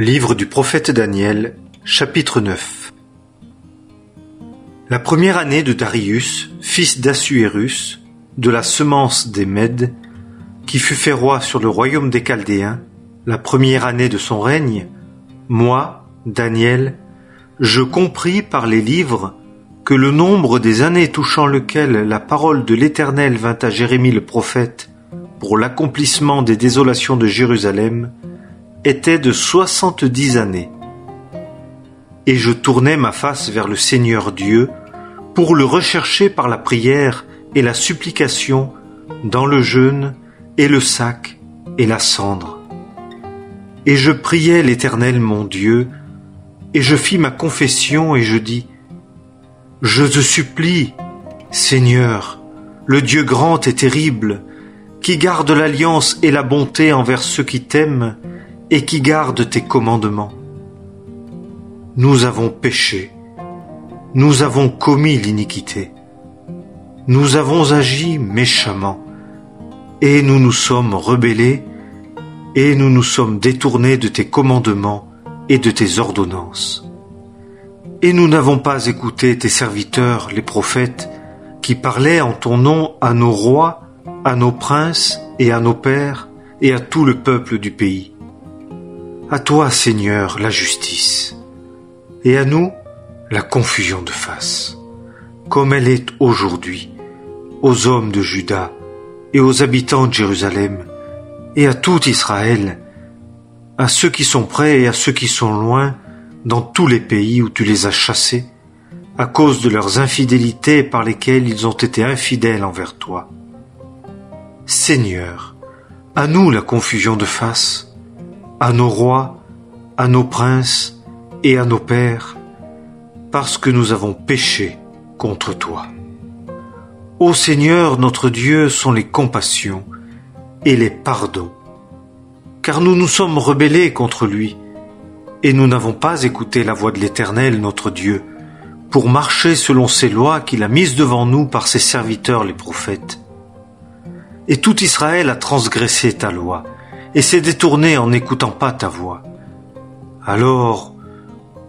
Livre du prophète Daniel, chapitre 9. La première année de Darius, fils d'Assuérus, de la semence des Mèdes, qui fut fait roi sur le royaume des Chaldéens, la première année de son règne, moi, Daniel, je compris par les livres que le nombre des années touchant lequel la parole de l'Éternel vint à Jérémie le prophète pour l'accomplissement des désolations de Jérusalem était de 70 années. Et je tournai ma face vers le Seigneur Dieu pour le rechercher par la prière et la supplication, dans le jeûne et le sac et la cendre. Et je priai l'Éternel mon Dieu, et je fis ma confession et je dis: Je te supplie, Seigneur, le Dieu grand et terrible, qui garde l'alliance et la bonté envers ceux qui t'aiment et qui gardent tes commandements. Nous avons péché, nous avons commis l'iniquité, nous avons agi méchamment, et nous nous sommes rebellés, et nous nous sommes détournés de tes commandements et de tes ordonnances. Et nous n'avons pas écouté tes serviteurs, les prophètes, qui parlaient en ton nom à nos rois, à nos princes et à nos pères, et à tout le peuple du pays. À toi, Seigneur, la justice, et à nous, la confusion de face, comme elle est aujourd'hui, aux hommes de Juda et aux habitants de Jérusalem, et à tout Israël, à ceux qui sont près et à ceux qui sont loin, dans tous les pays où tu les as chassés, à cause de leurs infidélités par lesquelles ils ont été infidèles envers toi. Seigneur, à nous la confusion de face, à nos rois, à nos princes et à nos pères, parce que nous avons péché contre toi. Ô Seigneur, notre Dieu, sont les compassions et les pardons, car nous nous sommes rebellés contre lui, et nous n'avons pas écouté la voix de l'Éternel, notre Dieu, pour marcher selon ses lois qu'il a mises devant nous par ses serviteurs les prophètes. Et tout Israël a transgressé ta loi, et s'est détourné en n'écoutant pas ta voix. Alors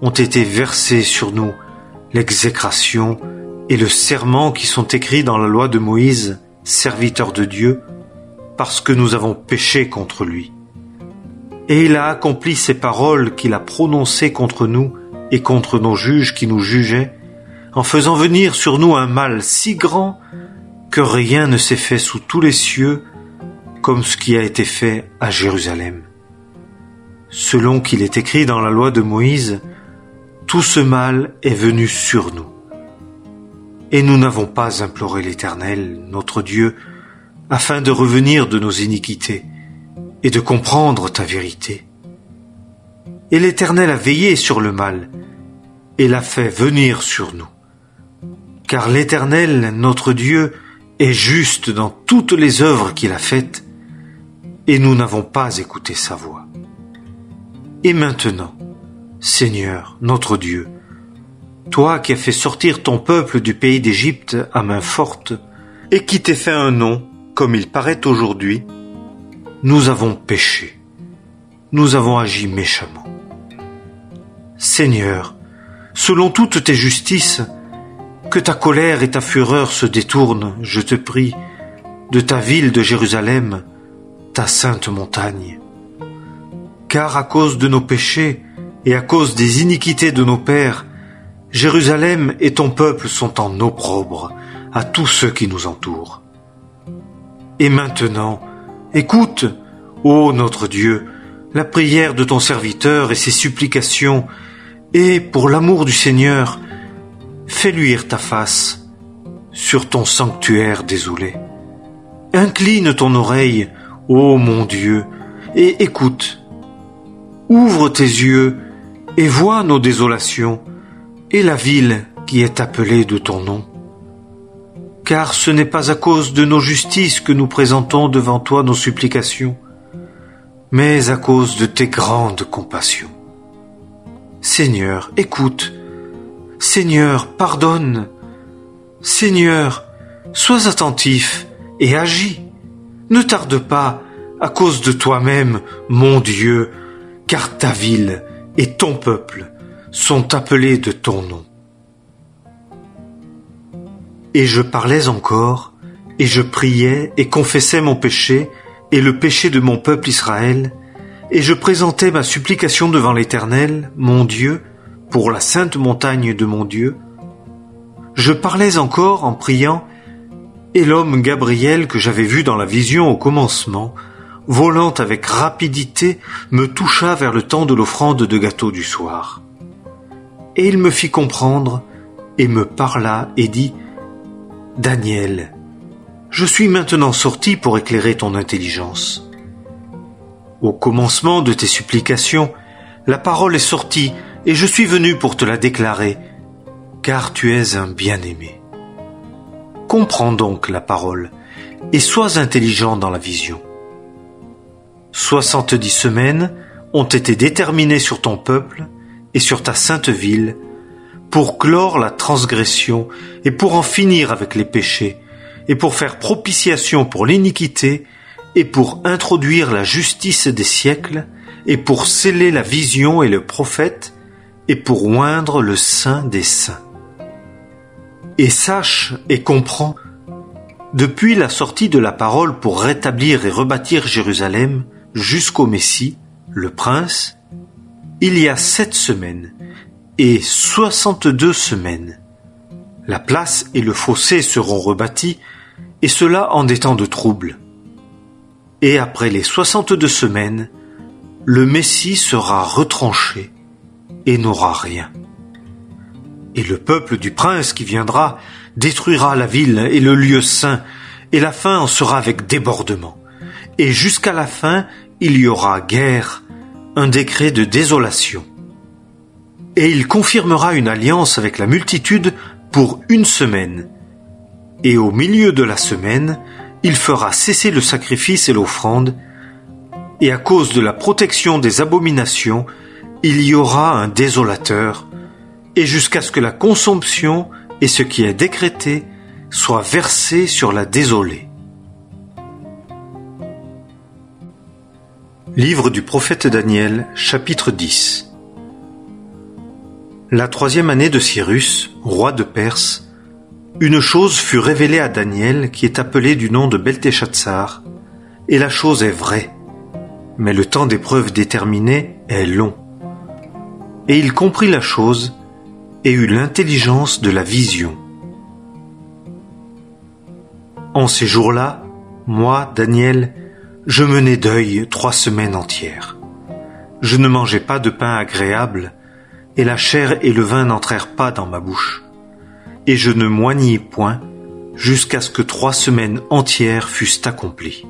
ont été versés sur nous l'exécration et le serment qui sont écrits dans la loi de Moïse, serviteur de Dieu, parce que nous avons péché contre lui. Et il a accompli ces paroles qu'il a prononcées contre nous et contre nos juges qui nous jugeaient, en faisant venir sur nous un mal si grand que rien ne s'est fait sous tous les cieux comme ce qui a été fait à Jérusalem. Selon qu'il est écrit dans la loi de Moïse, tout ce mal est venu sur nous. Et nous n'avons pas imploré l'Éternel, notre Dieu, afin de revenir de nos iniquités et de comprendre ta vérité. Et l'Éternel a veillé sur le mal et l'a fait venir sur nous. Car l'Éternel, notre Dieu, est juste dans toutes les œuvres qu'il a faites, et nous n'avons pas écouté sa voix. Et maintenant, Seigneur, notre Dieu, toi qui as fait sortir ton peuple du pays d'Égypte à main forte, et qui t'es fait un nom, comme il paraît aujourd'hui, nous avons péché, nous avons agi méchamment. Seigneur, selon toutes tes justices, que ta colère et ta fureur se détournent, je te prie, de ta ville de Jérusalem, ta sainte montagne. Car à cause de nos péchés et à cause des iniquités de nos pères, Jérusalem et ton peuple sont en opprobre à tous ceux qui nous entourent. Et maintenant, écoute, ô notre Dieu, la prière de ton serviteur et ses supplications, et pour l'amour du Seigneur, fais luire ta face sur ton sanctuaire désolé. Incline ton oreille, ô mon Dieu, et écoute. Ouvre tes yeux et vois nos désolations et la ville qui est appelée de ton nom. Car ce n'est pas à cause de nos justices que nous présentons devant toi nos supplications, mais à cause de tes grandes compassions. Seigneur, écoute. Seigneur, pardonne. Seigneur, sois attentif et agis. Ne tarde pas, à cause de toi-même, mon Dieu, car ta ville et ton peuple sont appelés de ton nom. Et je parlais encore, et je priais et confessais mon péché et le péché de mon peuple Israël, et je présentais ma supplication devant l'Éternel, mon Dieu, pour la sainte montagne de mon Dieu. Je parlais encore en priant, et l'homme Gabriel que j'avais vu dans la vision au commencement, volant avec rapidité, me toucha vers le temps de l'offrande de gâteau du soir. Et il me fit comprendre, et me parla, et dit, « Daniel, je suis maintenant sorti pour éclairer ton intelligence. Au commencement de tes supplications, la parole est sortie, et je suis venu pour te la déclarer, car tu es un bien-aimé. Comprends donc la parole, et sois intelligent dans la vision. 70 semaines ont été déterminées sur ton peuple et sur ta sainte ville, pour clore la transgression et pour en finir avec les péchés, et pour faire propitiation pour l'iniquité, et pour introduire la justice des siècles, et pour sceller la vision et le prophète, et pour oindre le Saint des saints. Et sache et comprends, depuis la sortie de la parole pour rétablir et rebâtir Jérusalem jusqu'au Messie, le Prince, il y a 7 semaines et 62 semaines. La place et le fossé seront rebâtis, et cela en des temps de trouble. Et après les 62 semaines, le Messie sera retranché et n'aura rien. Et le peuple du prince qui viendra détruira la ville et le lieu saint, et la fin en sera avec débordement. Et jusqu'à la fin, il y aura guerre, un décret de désolation. Et il confirmera une alliance avec la multitude pour 1 semaine. Et au milieu de la semaine, il fera cesser le sacrifice et l'offrande, et à cause de la protection des abominations, il y aura un désolateur, et jusqu'à ce que la consomption et ce qui est décrété soient versés sur la désolée. Livre du prophète Daniel, chapitre 10. La 3e année de Cyrus, roi de Perse, une chose fut révélée à Daniel qui est appelé du nom de Beltéchatsar, et la chose est vraie, mais le temps d'épreuve déterminé est long. Et il comprit la chose et eut l'intelligence de la vision. En ces jours-là, moi, Daniel, je menai deuil 3 semaines entières. Je ne mangeai pas de pain agréable, et la chair et le vin n'entrèrent pas dans ma bouche. Et je ne m'oignis point, jusqu'à ce que 3 semaines entières fussent accomplies.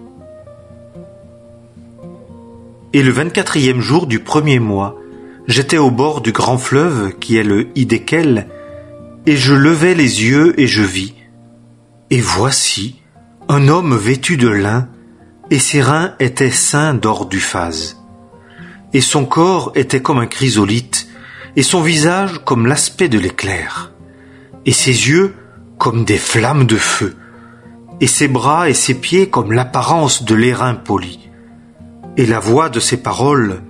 Et le 24e jour du 1er mois, j'étais au bord du grand fleuve qui est le Hidékel, et je levai les yeux et je vis. Et voici, un homme vêtu de lin, et ses reins étaient ceints d'or d'Uphaz. Et son corps était comme un chrysolithe, et son visage comme l'aspect de l'éclair, et ses yeux comme des flammes de feu, et ses bras et ses pieds comme l'apparence de l'airain poli, et la voix de ses paroles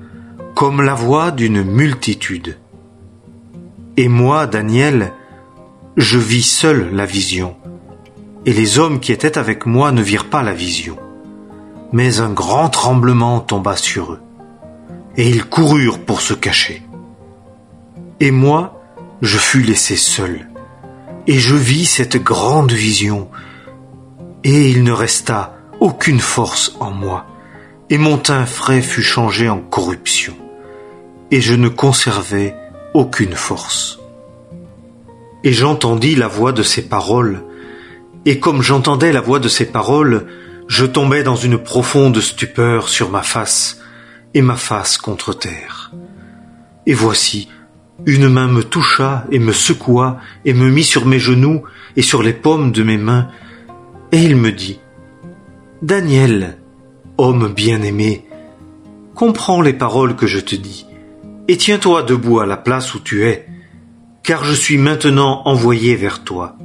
comme la voix d'une multitude. Et moi, Daniel, je vis seul la vision, et les hommes qui étaient avec moi ne virent pas la vision. Mais un grand tremblement tomba sur eux, et ils coururent pour se cacher. Et moi, je fus laissé seul, et je vis cette grande vision, et il ne resta aucune force en moi, et mon teint frais fut changé en corruption, et je ne conservai aucune force. Et j'entendis la voix de ces paroles, et comme j'entendais la voix de ces paroles, je tombai dans une profonde stupeur sur ma face, et ma face contre terre. Et voici, une main me toucha et me secoua, et me mit sur mes genoux et sur les paumes de mes mains, et il me dit, « Daniel, homme bien-aimé, comprends les paroles que je te dis, et tiens-toi debout à la place où tu es, car je suis maintenant envoyé vers toi. »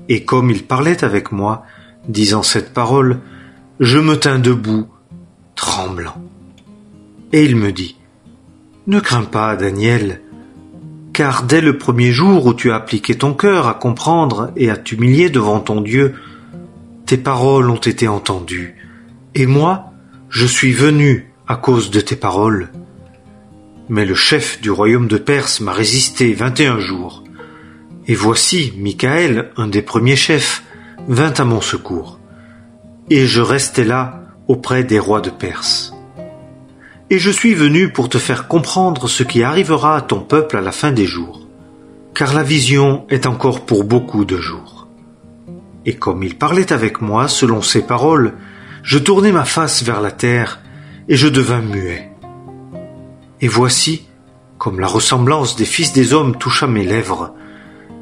Et comme il parlait avec moi, disant cette parole, je me tins debout, tremblant. Et il me dit, « Ne crains pas, Daniel, car dès le premier jour où tu as appliqué ton cœur à comprendre et à t'humilier devant ton Dieu, tes paroles ont été entendues, et moi, je suis venu à cause de tes paroles. Mais le chef du royaume de Perse m'a résisté 21 jours, et voici Michaël, un des premiers chefs, vint à mon secours, et je restai là auprès des rois de Perse. Et je suis venu pour te faire comprendre ce qui arrivera à ton peuple à la fin des jours, car la vision est encore pour beaucoup de jours. » Et comme il parlait avec moi selon ses paroles, je tournai ma face vers la terre, et je devins muet. Et voici, comme la ressemblance des fils des hommes toucha mes lèvres,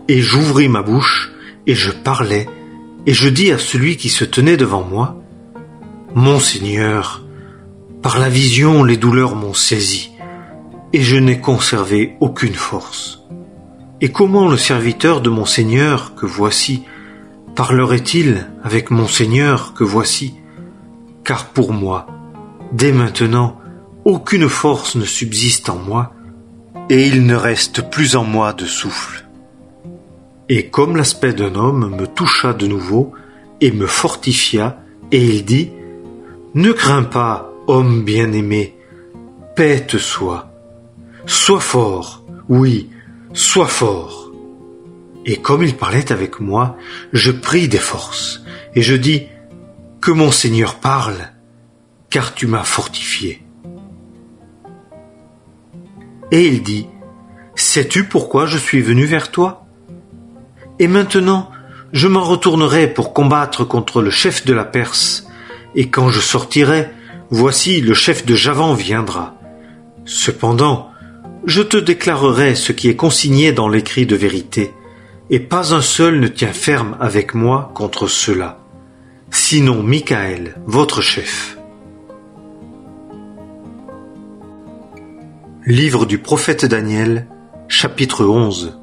et j'ouvris ma bouche, et je parlais, et je dis à celui qui se tenait devant moi, « Mon Seigneur, par la vision les douleurs m'ont saisi, et je n'ai conservé aucune force. Et comment le serviteur de mon Seigneur que voici parlerait-il avec mon Seigneur que voici? Car pour moi, dès maintenant, aucune force ne subsiste en moi, et il ne reste plus en moi de souffle. » Et comme l'aspect d'un homme me toucha de nouveau et me fortifia, et il dit, « Ne crains pas, homme bien-aimé, paix te soit. Sois fort, oui, sois fort. » Et comme il parlait avec moi, je pris des forces, et je dis, « Que mon Seigneur parle, car tu m'as fortifié. » Et il dit, « Sais-tu pourquoi je suis venu vers toi? Et maintenant, je m'en retournerai pour combattre contre le chef de la Perse, et quand je sortirai, voici le chef de Javan viendra. Cependant, je te déclarerai ce qui est consigné dans l'écrit de vérité, et pas un seul ne tient ferme avec moi contre cela, sinon Michaël, votre chef. » Livre du prophète Daniel, chapitre 11.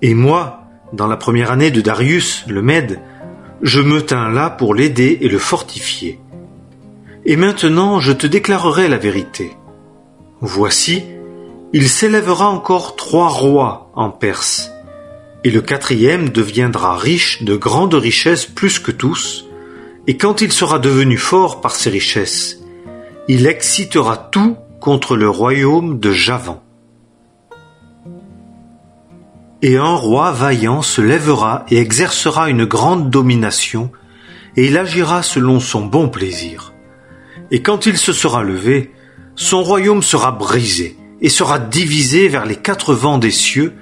Et moi, dans la première année de Darius, le Mède, je me tins là pour l'aider et le fortifier. Et maintenant je te déclarerai la vérité. Voici, il s'élèvera encore 3 rois en Perse, et le 4e deviendra riche de grandes richesses plus que tous, et quand il sera devenu fort par ses richesses, il excitera tout contre le royaume de Javan. Et un roi vaillant se lèvera et exercera une grande domination, et il agira selon son bon plaisir. Et quand il se sera levé, son royaume sera brisé, et sera divisé vers les 4 vents des cieux,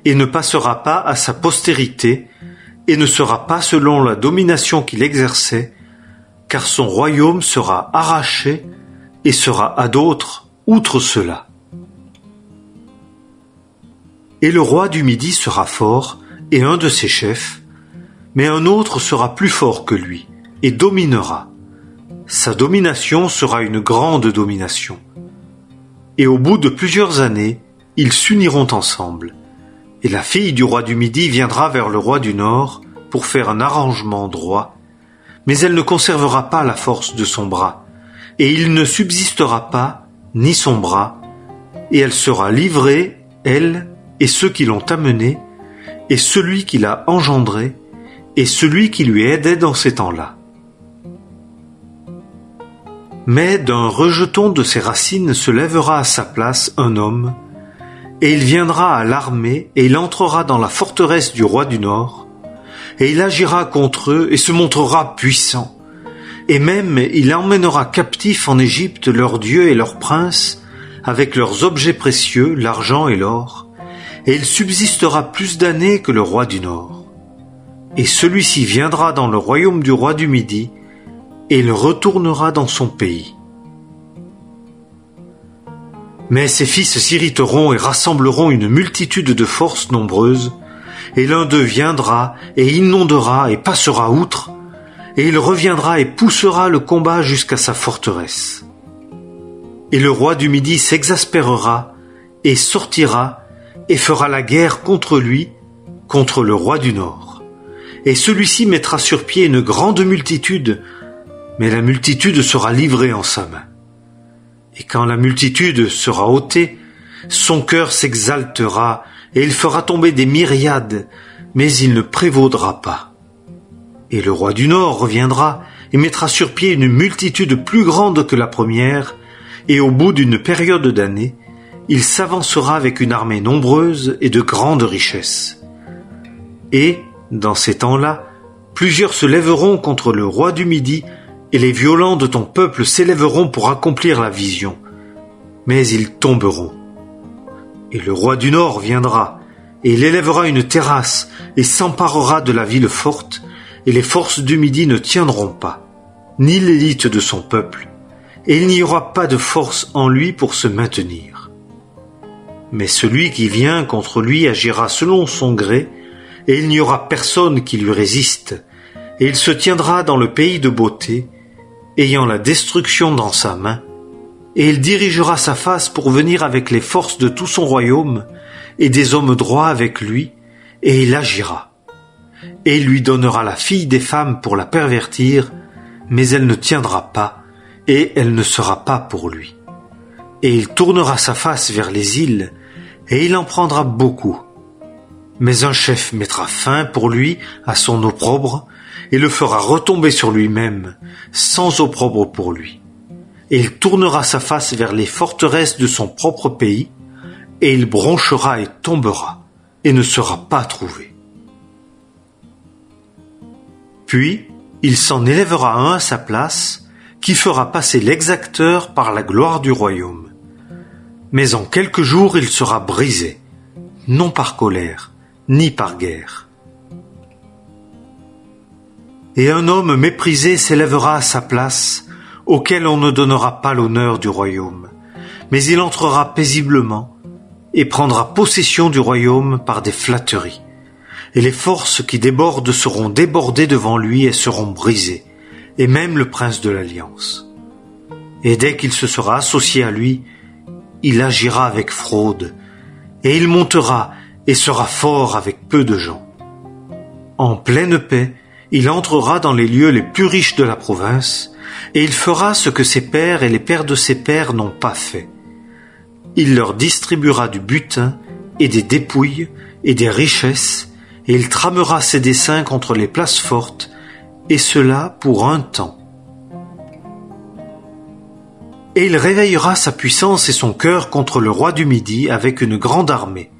et ne passera pas à sa postérité, et ne sera pas selon la domination qu'il exerçait, car son royaume sera arraché, et sera à d'autres, outre cela. Et le roi du Midi sera fort, et un de ses chefs, mais un autre sera plus fort que lui, et dominera. Sa domination sera une grande domination. Et au bout de plusieurs années, ils s'uniront ensemble, et la fille du roi du Midi viendra vers le roi du Nord pour faire un arrangement droit, mais elle ne conservera pas la force de son bras, et il ne subsistera pas, ni son bras, et elle sera livrée, elle, et ceux qui l'ont amenée, et celui qui l'a engendrée, et celui qui lui aidait dans ces temps-là. Mais d'un rejeton de ses racines se lèvera à sa place un homme, et il viendra à l'armée, et il entrera dans la forteresse du roi du Nord, et il agira contre eux, et se montrera puissant, et même il emmènera captifs en Égypte leurs dieux et leurs princes, avec leurs objets précieux, l'argent et l'or, et il subsistera plus d'années que le roi du Nord. Et celui-ci viendra dans le royaume du roi du Midi, et il retournera dans son pays. Mais ses fils s'irriteront et rassembleront une multitude de forces nombreuses, et l'un d'eux viendra et inondera et passera outre, et il reviendra et poussera le combat jusqu'à sa forteresse. Et le roi du Midi s'exaspérera et sortira et fera la guerre contre lui, contre le roi du Nord. Et celui-ci mettra sur pied une grande multitude, mais la multitude sera livrée en sa main. Et quand la multitude sera ôtée, son cœur s'exaltera, et il fera tomber des myriades, mais il ne prévaudra pas. Et le roi du Nord reviendra, et mettra sur pied une multitude plus grande que la première, et au bout d'une période d'années, il s'avancera avec une armée nombreuse et de grandes richesses. Et, dans ces temps-là, plusieurs se lèveront contre le roi du Midi, et les violents de ton peuple s'élèveront pour accomplir la vision. Mais ils tomberont. Et le roi du Nord viendra, et il élèvera une terrasse, et s'emparera de la ville forte, et les forces du Midi ne tiendront pas, ni l'élite de son peuple, et il n'y aura pas de force en lui pour se maintenir. Mais celui qui vient contre lui agira selon son gré, et il n'y aura personne qui lui résiste, et il se tiendra dans le pays de beauté, ayant la destruction dans sa main, et il dirigera sa face pour venir avec les forces de tout son royaume, et des hommes droits avec lui, et il agira. Et il lui donnera la fille des femmes pour la pervertir, mais elle ne tiendra pas, et elle ne sera pas pour lui. Et il tournera sa face vers les îles, et il en prendra beaucoup. Mais un chef mettra fin pour lui à son opprobre, et le fera retomber sur lui-même, sans opprobre pour lui. Et il tournera sa face vers les forteresses de son propre pays, et il bronchera et tombera, et ne sera pas trouvé. Puis, il s'en élèvera un à sa place, qui fera passer l'exacteur par la gloire du royaume. Mais en quelques jours il sera brisé, non par colère, ni par guerre. Et un homme méprisé s'élèvera à sa place, auquel on ne donnera pas l'honneur du royaume, mais il entrera paisiblement, et prendra possession du royaume par des flatteries. Et les forces qui débordent seront débordées devant lui et seront brisées, et même le prince de l'Alliance. Et dès qu'il se sera associé à lui, il agira avec fraude, et il montera et sera fort avec peu de gens. En pleine paix, il entrera dans les lieux les plus riches de la province, et il fera ce que ses pères et les pères de ses pères n'ont pas fait. Il leur distribuera du butin et des dépouilles et des richesses, et il tramera ses desseins contre les places fortes, et cela pour un temps. Et il réveillera sa puissance et son cœur contre le roi du Midi avec une grande armée.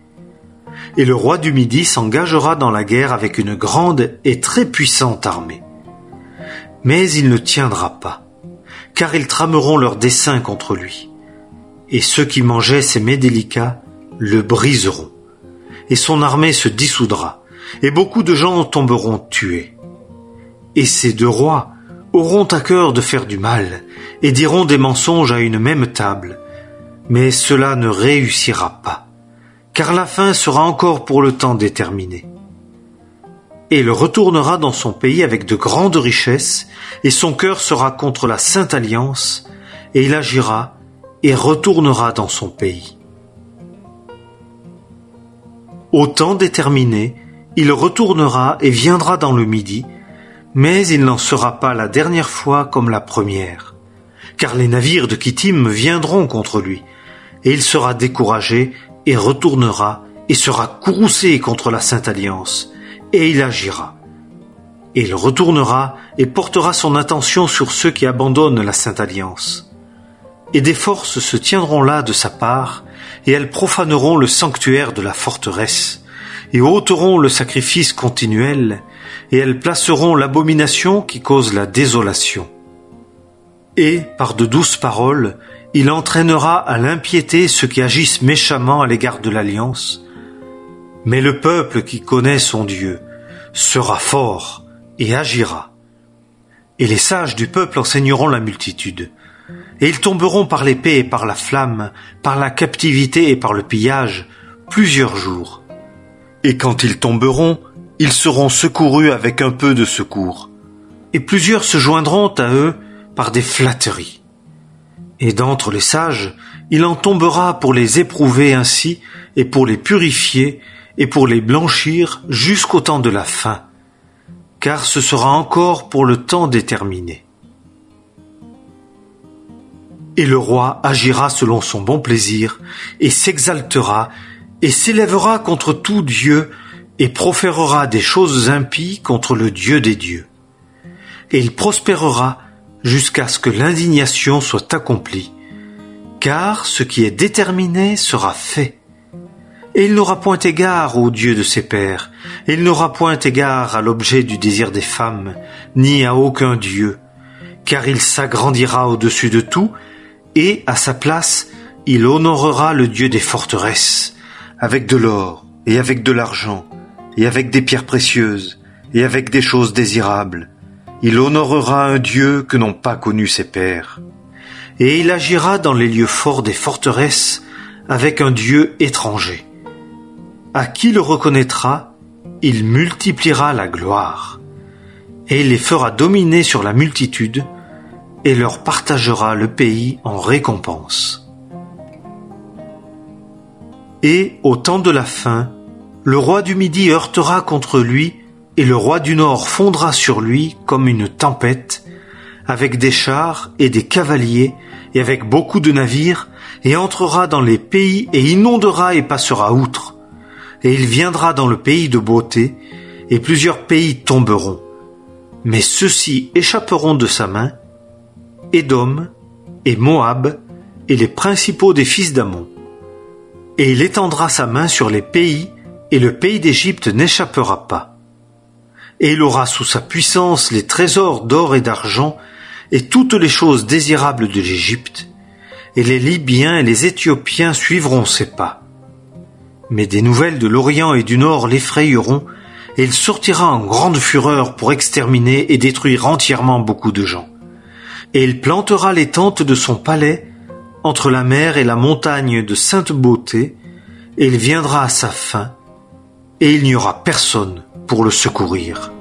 Et le roi du Midi s'engagera dans la guerre avec une grande et très puissante armée. Mais il ne tiendra pas, car ils trameront leurs desseins contre lui. Et ceux qui mangeaient ses mets délicats le briseront, et son armée se dissoudra, et beaucoup de gens tomberont tués. Et ces deux rois auront à cœur de faire du mal, et diront des mensonges à une même table, mais cela ne réussira pas, car la fin sera encore pour le temps déterminé. Et il retournera dans son pays avec de grandes richesses, et son cœur sera contre la Sainte Alliance, et il agira et retournera dans son pays. Au temps déterminé, il retournera et viendra dans le Midi, mais il n'en sera pas la dernière fois comme la première, car les navires de Kittim viendront contre lui, et il sera découragé et retournera et sera courroucé contre la Sainte Alliance, et il agira. Et il retournera et portera son attention sur ceux qui abandonnent la Sainte Alliance. Et des forces se tiendront là de sa part, et elles profaneront le sanctuaire de la forteresse, et ôteront le sacrifice continuel, et elles placeront l'abomination qui cause la désolation. Et, par de douces paroles, il entraînera à l'impiété ceux qui agissent méchamment à l'égard de l'Alliance. Mais le peuple qui connaît son Dieu sera fort et agira. Et les sages du peuple enseigneront la multitude. Et ils tomberont par l'épée et par la flamme, par la captivité et par le pillage, plusieurs jours. Et quand ils tomberont, ils seront secourus avec un peu de secours. Et plusieurs se joindront à eux par des flatteries. Et d'entre les sages, il en tombera pour les éprouver ainsi, et pour les purifier, et pour les blanchir jusqu'au temps de la fin, car ce sera encore pour le temps déterminé. Et le roi agira selon son bon plaisir, et s'exaltera, et s'élèvera contre tout Dieu, et proférera des choses impies contre le Dieu des dieux. Et il prospérera jusqu'à ce que l'indignation soit accomplie, car ce qui est déterminé sera fait. Et il n'aura point égard au Dieu de ses pères, et il n'aura point égard à l'objet du désir des femmes, ni à aucun Dieu, car il s'agrandira au-dessus de tout, et à sa place, il honorera le Dieu des forteresses, avec de l'or, et avec de l'argent, et avec des pierres précieuses, et avec des choses désirables. Il honorera un Dieu que n'ont pas connu ses pères. Et il agira dans les lieux forts des forteresses avec un Dieu étranger. À qui le reconnaîtra, il multipliera la gloire. Et il les fera dominer sur la multitude, et leur partagera le pays en récompense. Et, au temps de la fin, le roi du Midi heurtera contre lui, et le roi du Nord fondra sur lui comme une tempête, avec des chars et des cavaliers, et avec beaucoup de navires, et entrera dans les pays, et inondera et passera outre. Et il viendra dans le pays de beauté, et plusieurs pays tomberont. Mais ceux-ci échapperont de sa main, Édom, et Moab, et les principaux des fils d'Ammon. Et il étendra sa main sur les pays, et le pays d'Égypte n'échappera pas. Et il aura sous sa puissance les trésors d'or et d'argent, et toutes les choses désirables de l'Égypte, et les Libyens et les Éthiopiens suivront ses pas. Mais des nouvelles de l'Orient et du Nord l'effrayeront, et il sortira en grande fureur pour exterminer et détruire entièrement beaucoup de gens. Et il plantera les tentes de son palais entre la mer et la montagne de sainte beauté, et il viendra à sa fin, et il n'y aura personne pour le secourir.